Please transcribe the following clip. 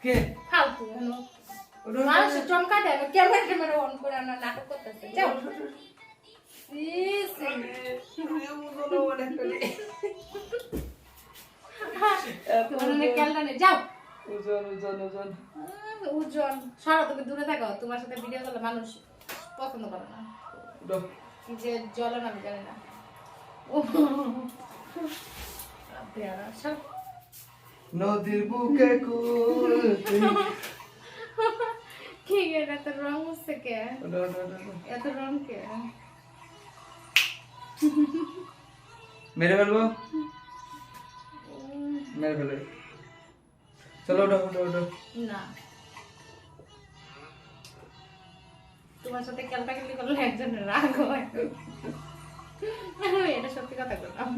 কে ফালতু মানুষ চমকা দেয় ক্যামেরা অন করে না নাটক করতেছে যাও যাও উজ্জ্বল সারা তুমি দূরে থাকো তোমার সাথে ভিডিও করলে মানুষ পছন্দ করে না কি যে জ্বলে না আমি জানি না নদীর বুকে কি এত রং হচ্ছে কে এত রং কে মেরে ফেলবো মেরে ফেলে চলো ওঠো ওঠো ওঠো না তোমার সাথে খেলতে করলে একজনের রাগ হয় এটা সত্যি কথা বললাম